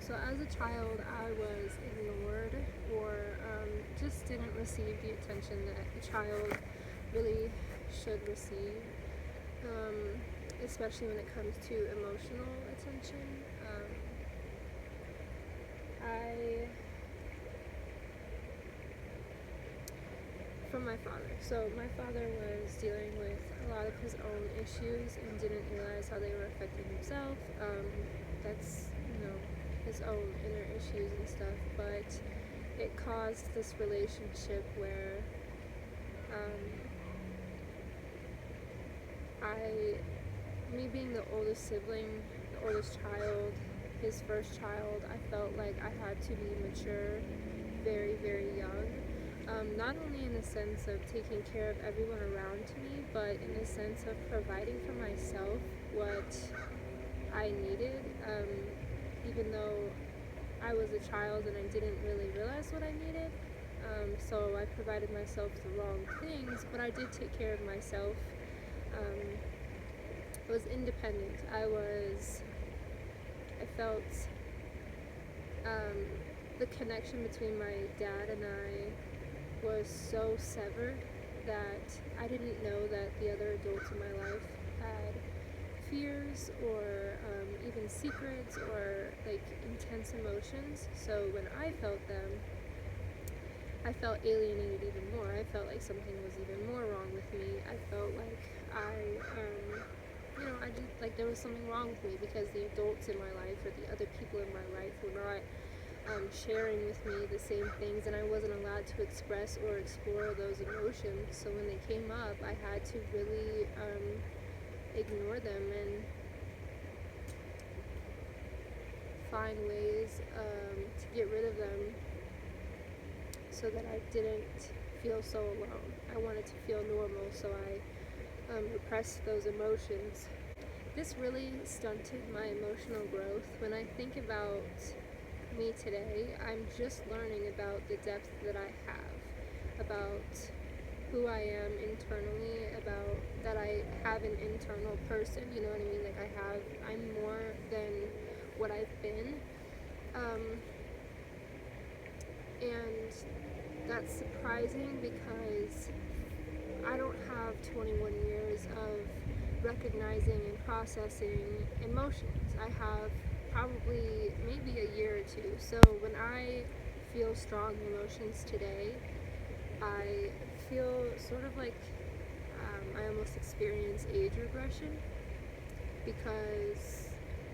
So as a child, I was ignored or just didn't receive the attention that a child really should receive, especially when it comes to emotional attention. I From my father. So my father was dealing with a lot of his own issues and didn't realize how they were affecting himself. That's his own inner issues and stuff, but it caused this relationship where me being the oldest sibling, the oldest child, his first child, I felt like I had to be mature very, very young. Not only in the sense of taking care of everyone around me, but in the sense of providing for myself what I needed, even though I was a child and I didn't really realize what I needed. So I provided myself the wrong things, but I did take care of myself. I was independent. I felt the connection between my dad and I was so severed that I didn't know that the other adults in my life had fears or even secrets or like intense emotions. So when I felt them, I felt alienated even more. I felt like something was even more wrong with me. I felt like I just like there was something wrong with me because the adults in my life or the other people in my life were not sharing with me the same things, and I wasn't allowed to express or explore those emotions. So when they came up, I had to really ignore them and find ways to get rid of them so that I didn't feel so alone. I wanted to feel normal, so I repressed those emotions. This really stunted my emotional growth. When I think about me today, I'm just learning about the depth that I have, about who I am internally, about that I have an internal person, you know what I mean? Like I'm more than what I've been. And that's surprising because I don't have 21 years of recognizing and processing emotions. I have probably maybe a year or two. So when I feel strong emotions today, I feel sort of like I almost experience age regression because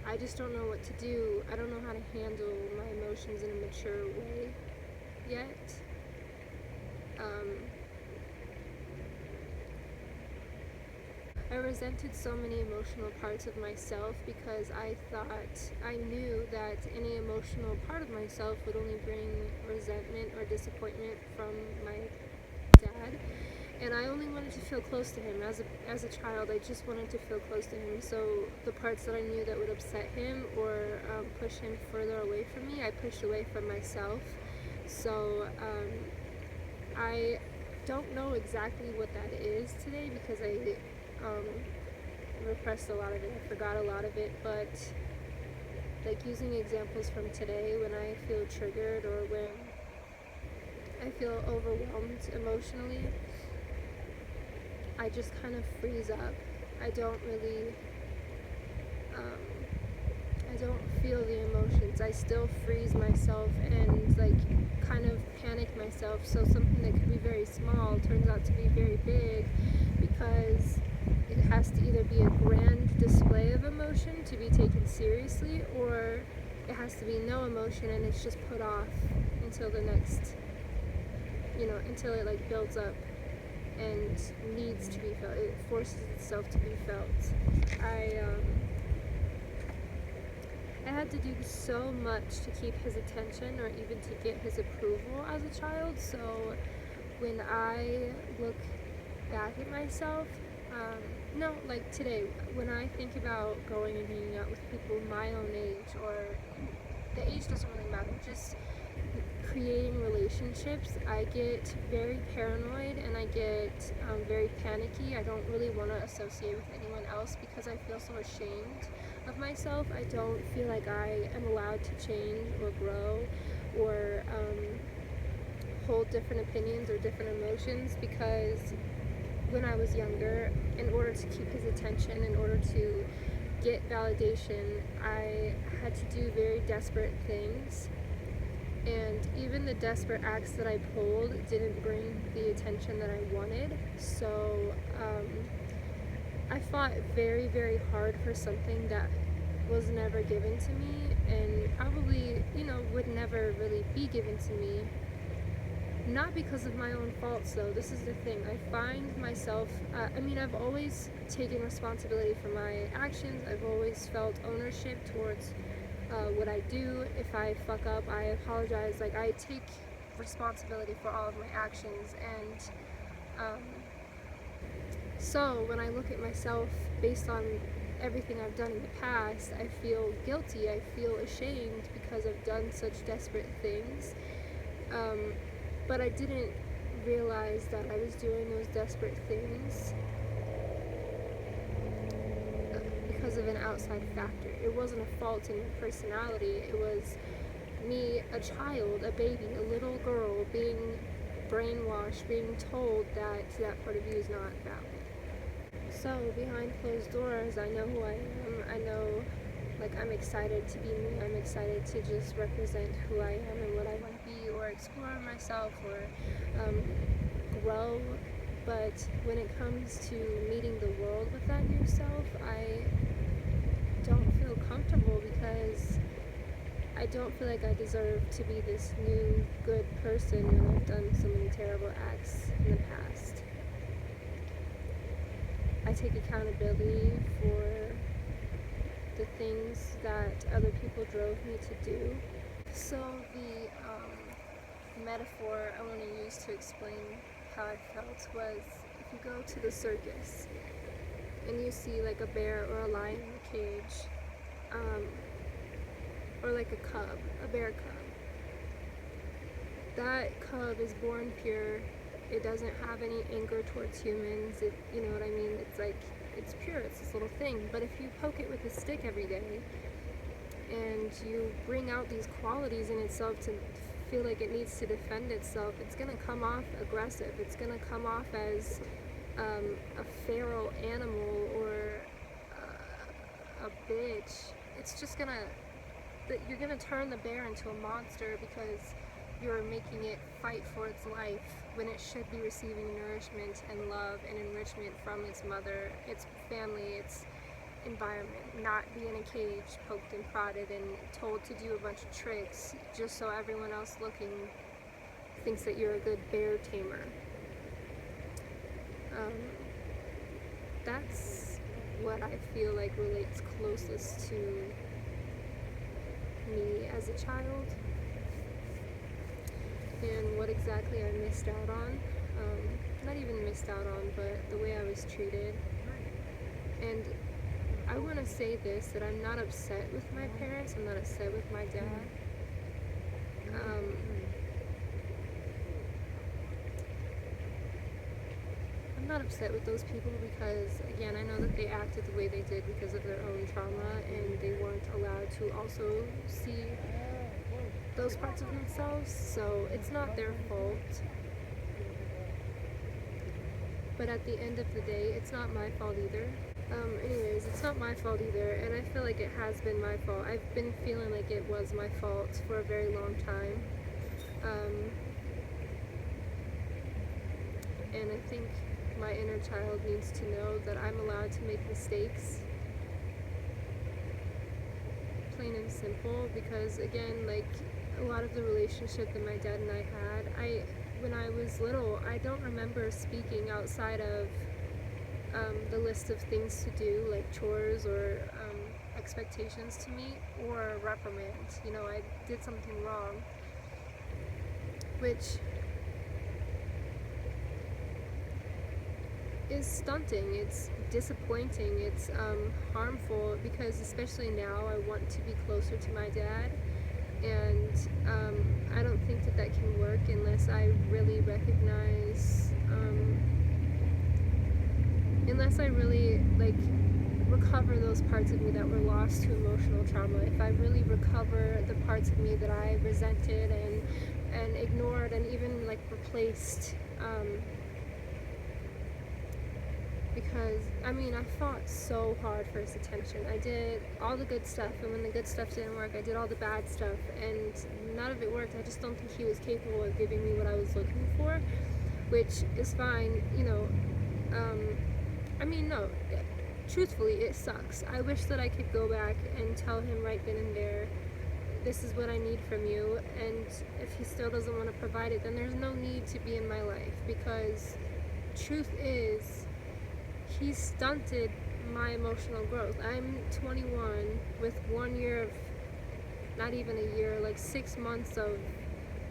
I just don't know what to do. I don't know how to handle my emotions in a mature way yet. I resented so many emotional parts of myself because I thought I knew that any emotional part of myself would only bring resentment or disappointment from my dad. And I only wanted to feel close to him. As a child, I just wanted to feel close to him. So the parts that I knew that would upset him or push him further away from me, I pushed away from myself. So I don't know exactly what that is today because I repressed a lot of it. I forgot a lot of it, but like using examples from today, when I feel triggered or when I feel overwhelmed emotionally, I just kind of freeze up. I don't really I don't feel the emotions. I still freeze myself and like kind of panic myself. So something that could be very small turns out to be very big because it has to either be a grand display of emotion to be taken seriously, or it has to be no emotion and it's just put off until the next, until it like builds up and needs to be felt. It forces itself to be felt. I had to do so much to keep his attention or even to get his approval as a child. So when I look back at myself, like today, when I think about going and hanging out with people my own age, or the age doesn't really matter, just creating relationships, I get very paranoid and I get very panicky. I don't really want to associate with anyone else because I feel so ashamed of myself. I don't feel like I am allowed to change or grow or hold different opinions or different emotions, because when I was younger, in order to keep his attention, in order to get validation, I had to do very desperate things. And even the desperate acts that I pulled didn't bring the attention that I wanted. So I fought very, very hard for something that was never given to me, and probably, would never really be given to me. Not because of my own faults, though. This is the thing. I find myself, I've always taken responsibility for my actions. I've always felt ownership towards what I do. If I fuck up, I apologize. Like, I take responsibility for all of my actions. And so when I look at myself based on everything I've done in the past, I feel guilty. I feel ashamed because I've done such desperate things. But I didn't realize that I was doing those desperate things because of an outside factor. It wasn't a fault in my personality. It was me, a child, a baby, a little girl, being brainwashed, being told that that part of you is not valid. So behind closed doors, I know who I am. I know, I'm excited to be me. I'm excited to just represent who I am and what I want to be, or explore myself, or grow. But when it comes to meeting the world with that new self, I don't feel comfortable, because I don't feel like I deserve to be this new good person when I've done so many terrible acts in the past. I take accountability for the things that other people drove me to do. So the metaphor I want to use to explain how I felt was, if you go to the circus and you see a bear or a lion in a cage, or a cub, a bear cub. That cub is born pure. It doesn't have any anger towards humans. You know what I mean? It's pure. It's this little thing. But if you poke it with a stick every day, and you bring out these qualities in itself to feel like it needs to defend itself, it's gonna come off aggressive. It's gonna come off as a feral animal, or a bitch. It's just you're gonna turn the bear into a monster, because you're making it fight for its life when it should be receiving nourishment and love and enrichment from its mother, its family, its environment, not be in a cage, poked and prodded and told to do a bunch of tricks just so everyone else looking thinks that you're a good bear tamer. That's what I feel like relates closest to me as a child, and what exactly I missed out on. Not even missed out on, but the way I was treated. And I want to say this, that I'm not upset with my parents. I'm not upset with my dad. I'm not upset with those people, because, again, I know that they acted the way they did because of their own trauma, and they weren't allowed to also see those parts of themselves, so it's not their fault. But at the end of the day, it's not my fault either. Anyways, it's not my fault either, and I feel like it has been my fault. I've been feeling like it was my fault for a very long time. And I think my inner child needs to know that I'm allowed to make mistakes. Plain and simple, because, again, a lot of the relationship that my dad and I had, when I was little, I don't remember speaking outside of the list of things to do, like chores or expectations to meet, or reprimand. I did something wrong, which is stunting. It's disappointing. It's harmful, because especially now I want to be closer to my dad, and I don't think that can work unless I really recognize, unless I really recover those parts of me that were lost to emotional trauma, if I really recover the parts of me that I resented and ignored and even like replaced, because I mean, I fought so hard for his attention. I did all the good stuff, and when the good stuff didn't work, I did all the bad stuff, and none of it worked. I just don't think he was capable of giving me what I was looking for, which is fine, you know. I mean, no, truthfully, it sucks. I wish that I could go back and tell him right then and there, this is what I need from you, and if he still doesn't want to provide it, then there's no need to be in my life, because truth is, he stunted my emotional growth. I'm 21 with 1 year of, not even a year, like 6 months of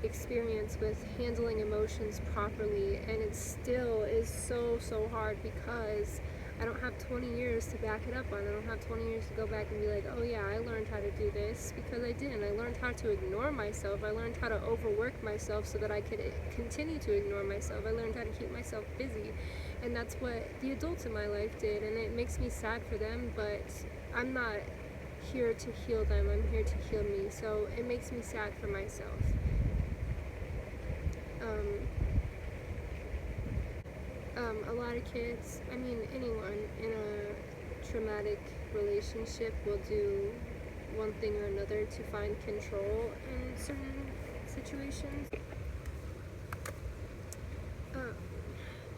experience with handling emotions properly, and it still is so hard because I don't have 20 years to back it up on. I don't have 20 years to go back and be like, oh yeah, I learned how to do this, because I didn't. I learned how to ignore myself. I learned how to overwork myself so that I could continue to ignore myself. I learned how to keep myself busy, and that's what the adults in my life did, and it makes me sad for them, but I'm not here to heal them. I'm here to heal me, so it makes me sad for myself. A lot of kids, I mean anyone in a traumatic relationship will do one thing or another to find control in certain situations.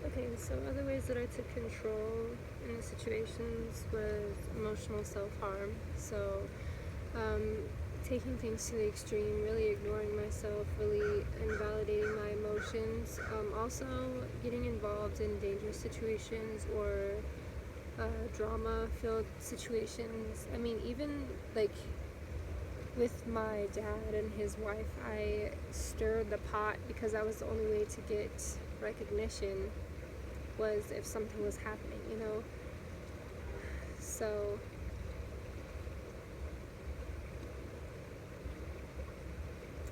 Okay, so other ways that I took control in the situations was emotional self-harm. So taking things to the extreme, really ignoring myself, really invalidating my emotions, also getting involved in dangerous situations or drama-filled situations. I mean, even like with my dad and his wife, I stirred the pot because that was the only way to get recognition, was if something was happening, you know? So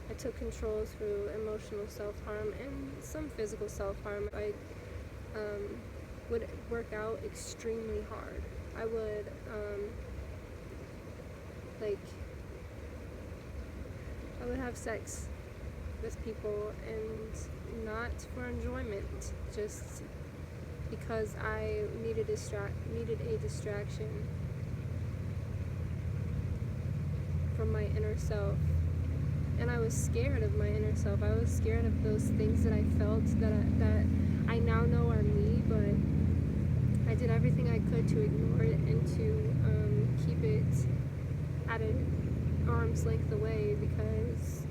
I took control through emotional self-harm and some physical self-harm. I would work out extremely hard. I would I would have sex with people, and not for enjoyment, just because I needed a distraction from my inner self. And I was scared of my inner self. I was scared of those things that I felt that I now know are me, but I did everything I could to ignore it and to keep it at an arm's length away, because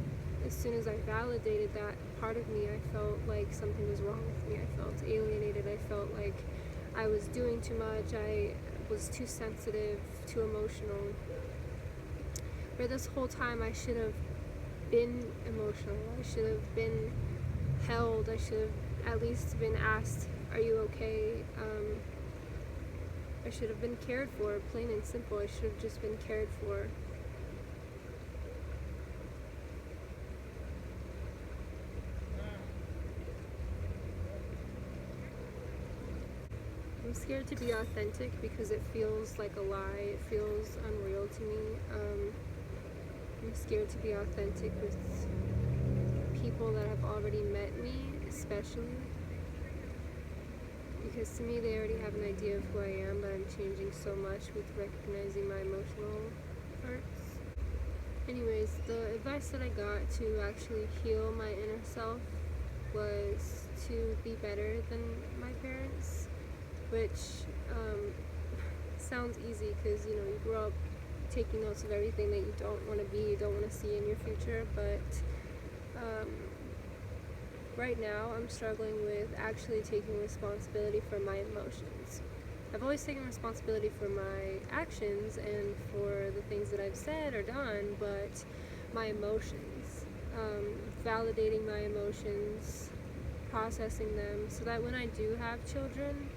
as soon as I validated that part of me, I felt like something was wrong with me. I felt alienated. I felt like I was doing too much. I was too sensitive, too emotional. For this whole time, I should have been emotional. I should have been held. I should have at least been asked, are you okay? I should have been cared for, plain and simple. I should have just been cared for. I'm scared to be authentic because it feels like a lie. It feels unreal to me. I'm scared to be authentic with people that have already met me, especially, because to me they already have an idea of who I am, but I'm changing so much with recognizing my emotional parts. Anyways, the advice that I got to actually heal my inner self was to be better than my parents, which sounds easy because, you know, you grow up taking notes of everything that you don't want to be, you don't want to see in your future, but right now I'm struggling with actually taking responsibility for my emotions. I've always taken responsibility for my actions and for the things that I've said or done, but my emotions, validating my emotions, processing them, so that when I do have children,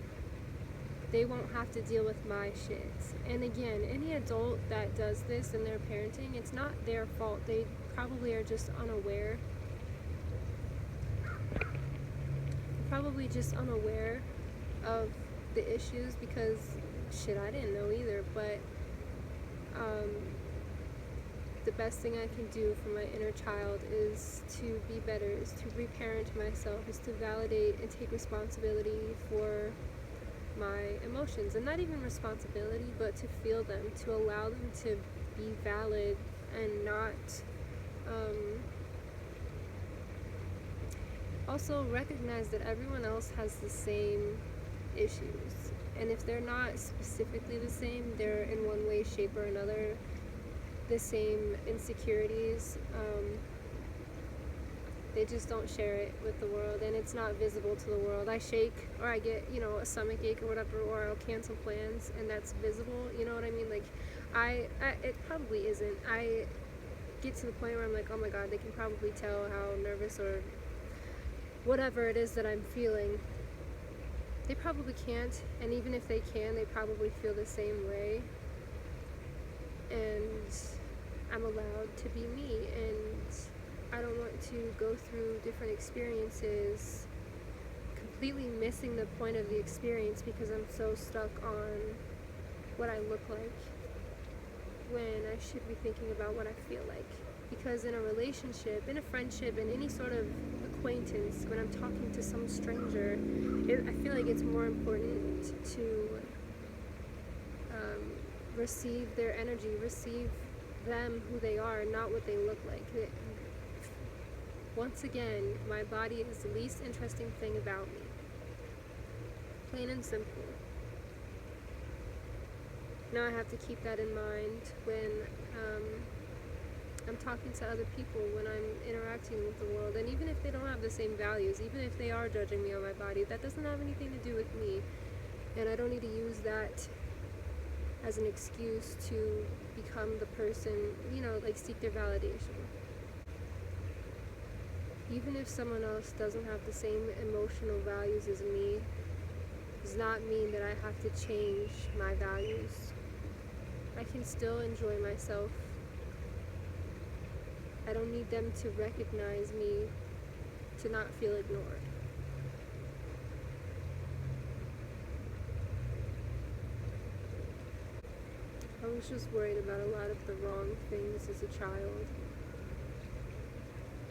they won't have to deal with my shit. And again, any adult that does this in their parenting, it's not their fault. They probably are just unaware. Probably just unaware of the issues, because shit, I didn't know either. But the best thing I can do for my inner child is to be better, is to reparent myself, is to validate and take responsibility for my emotions. And not even responsibility, but to feel them, to allow them to be valid and not also recognize that everyone else has the same issues. And if they're not specifically the same, they're in one way, shape, or another the same insecurities. They just don't share it with the world, and it's not visible to the world. I shake, or I get, a stomach ache or whatever, or I'll cancel plans, and that's visible. You know what I mean? Like, it probably isn't. I get to the point where I'm like, oh my god, they can probably tell how nervous or whatever it is that I'm feeling. They probably can't, and even if they can, they probably feel the same way. And I'm allowed to be me, and I don't want to go through different experiences completely missing the point of the experience because I'm so stuck on what I look like when I should be thinking about what I feel like. Because in a relationship, in a friendship, in any sort of acquaintance, when I'm talking to some stranger, I feel like it's more important to receive their energy, receive them who they are, not what they look like. Once again, my body is the least interesting thing about me. Plain and simple. Now I have to keep that in mind when I'm talking to other people, when I'm interacting with the world. And even if they don't have the same values, even if they are judging me on my body, that doesn't have anything to do with me. And I don't need to use that as an excuse to become the person, seek their validation. Even if someone else doesn't have the same emotional values as me, does not mean that I have to change my values. I can still enjoy myself. I don't need them to recognize me to not feel ignored. I was just worried about a lot of the wrong things as a child.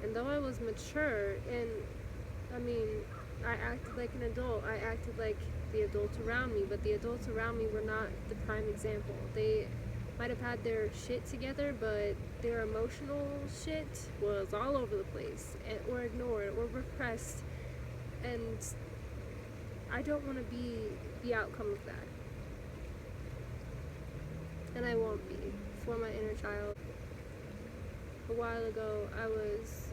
And though I was mature, and I acted like an adult, I acted like the adults around me, but the adults around me were not the prime example. They might have had their shit together, but their emotional shit was all over the place, or ignored, or repressed. And I don't want to be the outcome of that. And I won't be for my inner child. A while ago, I was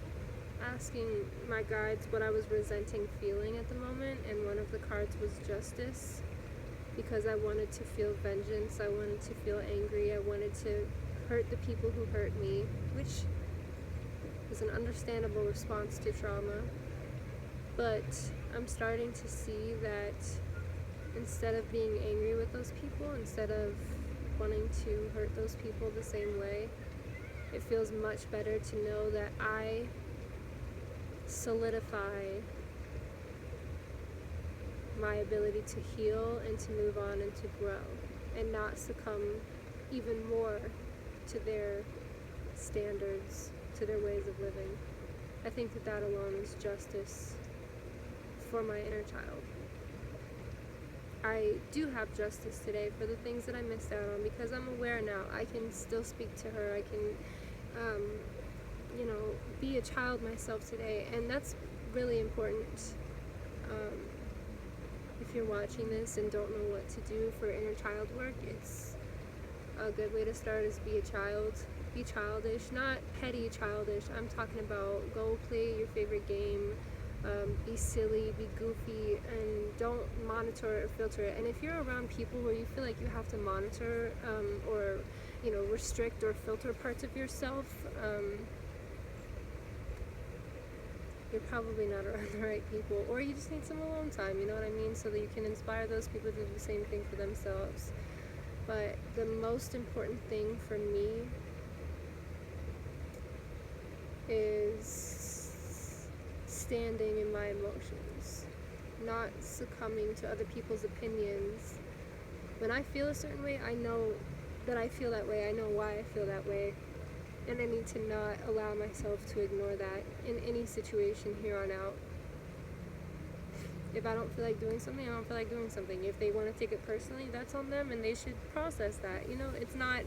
asking my guides what I was resenting feeling at the moment, and one of the cards was justice, because I wanted to feel vengeance, I wanted to feel angry, I wanted to hurt the people who hurt me, which is an understandable response to trauma. But I'm starting to see that instead of being angry with those people, instead of wanting to hurt those people the same way, it feels much better to know that I solidify my ability to heal and to move on and to grow and not succumb even more to their standards, to their ways of living. I think that alone is justice for my inner child. I do have justice today for the things that I missed out on, because I'm aware now. I can still speak to her. I can, be a child myself today, and that's really important. If you're watching this and don't know what to do for inner child work, it's a good way to start is be a child. Be childish, not petty childish. I'm talking about go play your favorite game. Be silly, be goofy, and don't monitor or filter it. And if you're around people where you feel like you have to monitor or restrict or filter parts of yourself, you're probably not around the right people, or you just need some alone time, you know what I mean, so that you can inspire those people to do the same thing for themselves. But the most important thing for me is standing in my emotions, not succumbing to other people's opinions When I feel a certain way, I know that I feel that way. I know why I feel that way. And I need to not allow myself to ignore that in any situation here on out. If I don't feel like doing something, I don't feel like doing something. If they want to take it personally, that's on them, and they should process that. It's not,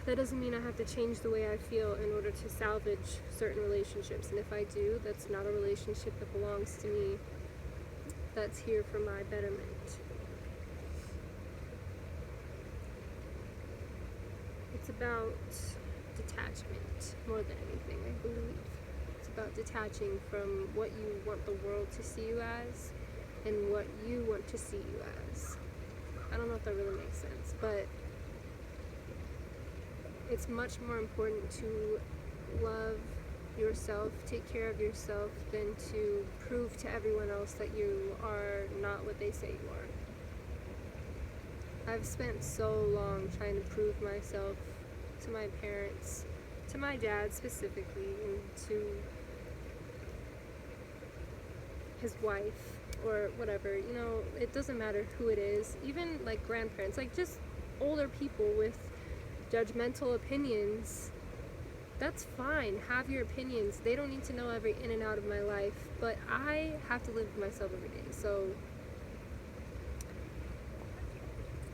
that doesn't mean I have to change the way I feel in order to salvage certain relationships. And if I do, that's not a relationship that belongs to me. That's here for my betterment. It's about detachment more than anything, I believe. It's about detaching from what you want the world to see you as and what you want to see you as. I don't know if that really makes sense, but it's much more important to love yourself, take care of yourself, than to prove to everyone else that you are not what they say you are. I've spent so long trying to prove myself to my parents, to my dad specifically, and to his wife or whatever. It doesn't matter who it is, even like grandparents, like just older people with judgmental opinions. That's fine, have your opinions. They don't need to know every in and out of my life, but I have to live with myself every day, so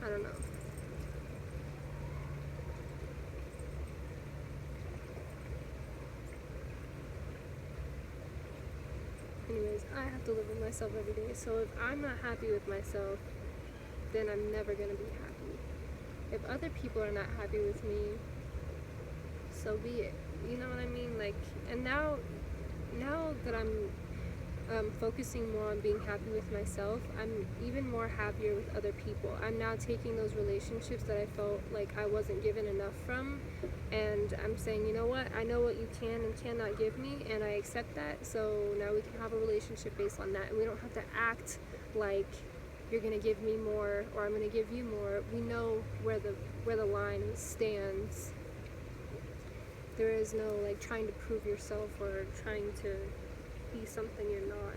I don't know. Anyways, I have to live with myself every day, so if I'm not happy with myself, then I'm never gonna be happy. If other people are not happy with me, so be it. You know what I mean? And now that I'm focusing more on being happy with myself, I'm even more happier with other people. I'm now taking those relationships that I felt like I wasn't given enough from, and I'm saying, you know what, I know what you can and cannot give me, and I accept that, so now we can have a relationship based on that, and we don't have to act like you're going to give me more or I'm going to give you more. We know where the line stands. There is no trying to prove yourself or trying to be something you're not.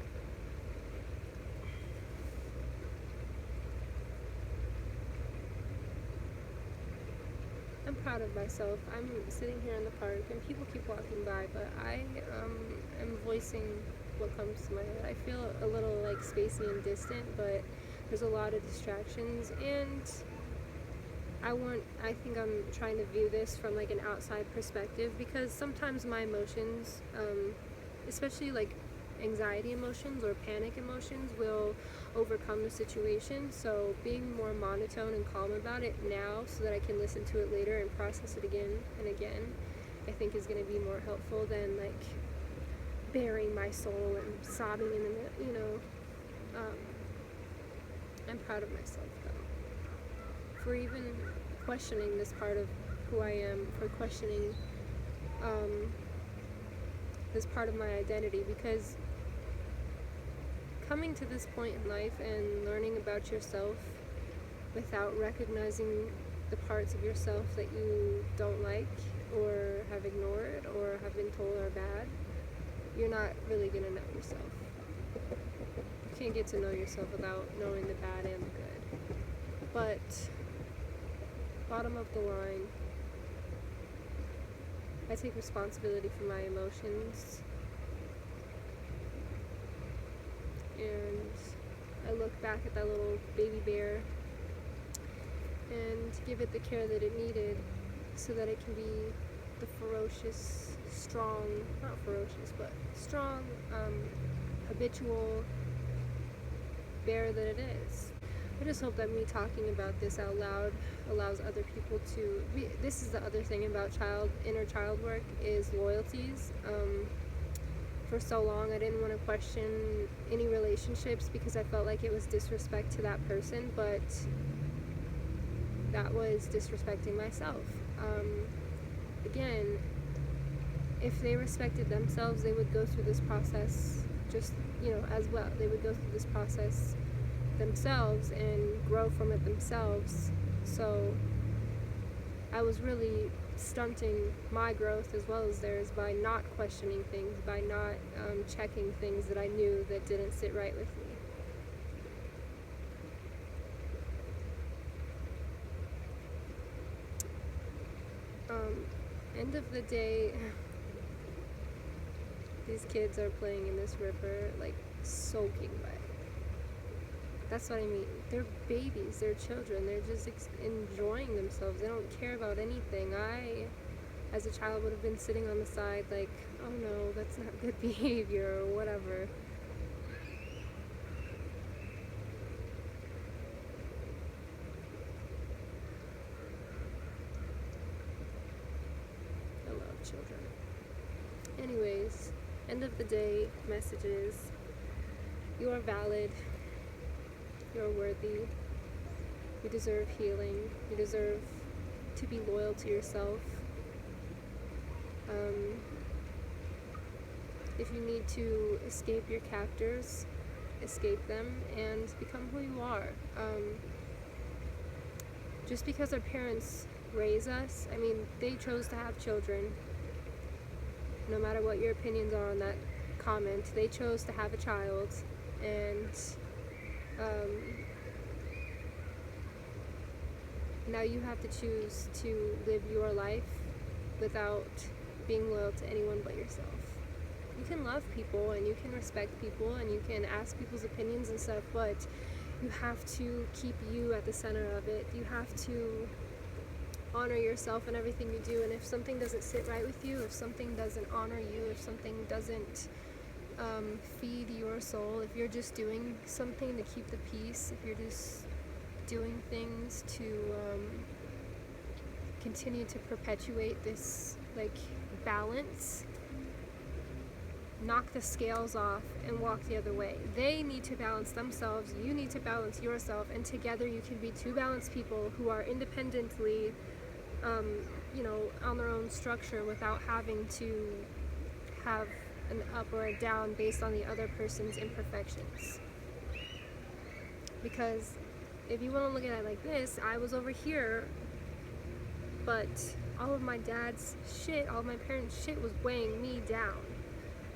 I'm proud of myself. I'm sitting here in the park and people keep walking by, but I am voicing what comes to my head. I feel a little spacey and distant, but there's a lot of distractions, and I think I'm trying to view this from an outside perspective, because sometimes my emotions, especially anxiety emotions or panic emotions, will overcome the situation. So being more monotone and calm about it now so that I can listen to it later and process it again and again, I think is going to be more helpful than burying my soul and sobbing in the middle. I'm proud of myself though for even questioning this part of who I am, for questioning this part of my identity, because coming to this point in life and learning about yourself without recognizing the parts of yourself that you don't like or have ignored or have been told are bad, you're not really going to know yourself. You can't get to know yourself without knowing the bad and the good. But bottom of the line, I take responsibility for my emotions, and I look back at that little baby bear and give it the care that it needed so that it can be the ferocious, strong, not ferocious, but strong, habitual bear that it is. I just hope that me talking about this out loud allows other people to... This is the other thing about inner child work, is loyalties. For so long I didn't want to question any relationships because I felt like it was disrespect to that person, but that was disrespecting myself. Again, if they respected themselves, they would go through this process just, as well. They would go through this process themselves and grow from it themselves. So I was really stunting my growth as well as theirs by not questioning things, by not checking things that I knew that didn't sit right with me. end of the day, these kids are playing in this river, like, soaking wet. That's what I mean. They're babies, they're children, they're just enjoying themselves. They don't care about anything. I, as a child, would have been sitting on the side like, oh no, that's not good behavior or whatever. I love children. Anyways, end of the day, messages. You are valid. You're worthy. You deserve healing. You deserve to be loyal to yourself. If you need to escape your captors, escape them and become who you are. Just because our parents raise us, I mean, they chose to have children. No matter what your opinions are on that comment, they chose to have a child, and now you have to choose to live your life without being loyal to anyone but yourself. You can love people and you can respect people and you can ask people's opinions and stuff, but you have to keep you at the center of it. You have to honor yourself in everything you do, and if something doesn't sit right with you, if something doesn't honor you, if something doesn't feed your soul, if you're just doing something to keep the peace, if you're just doing things to continue to perpetuate this like balance, knock the scales off and walk the other way. They need to balance themselves, you need to balance yourself, and together you can be two balanced people who are independently on their own structure without having to have an up or a down based on the other person's imperfections. Because if you want to look at it like this, I was over here, but all of my dad's shit, all of my parents' shit was weighing me down.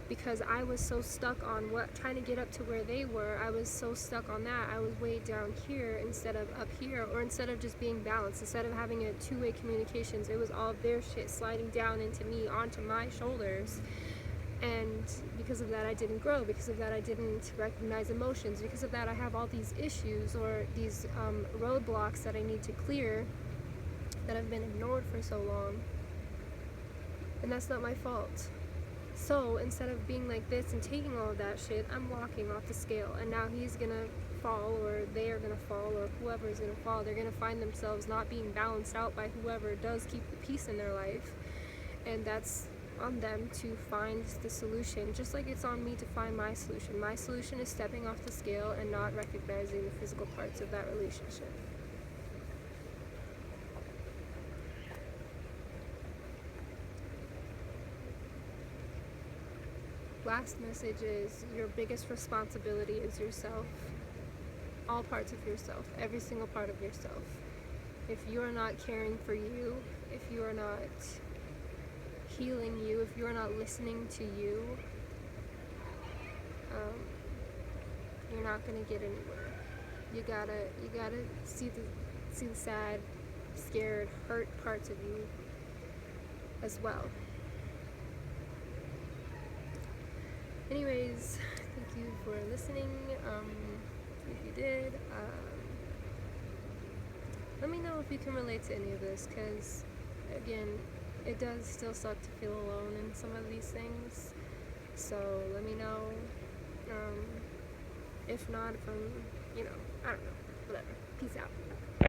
Because I was so stuck on trying to get up to where they were. I was so stuck on that. I was way down here instead of up here, or instead of just being balanced, instead of having a two-way communications, it was all of their shit sliding down into me, onto my shoulders. And because of that, I didn't grow. Because of that, I didn't recognize emotions. Because of that, I have all these issues or these roadblocks that I need to clear that have been ignored for so long. And that's not my fault. So instead of being like this and taking all of that shit, I'm walking off the scale, and now he's gonna fall, or they are gonna fall, or whoever is gonna fall. They're gonna find themselves not being balanced out by whoever does keep the peace in their life, and that's on them to find the solution, just like it's on me to find my solution. My solution is stepping off the scale and not recognizing the physical parts of that relationship. Last message is, your biggest responsibility is yourself. All parts of yourself, every single part of yourself. If you are not caring for you, if you are not healing you, if you are not listening to you, you're not gonna get anywhere. You gotta see the sad, scared, hurt parts of you as well. Anyways, thank you for listening. If you did, let me know if you can relate to any of this, because again, it does still suck to feel alone in some of these things. So let me know. If not, if I'm, I don't know, whatever. Peace out.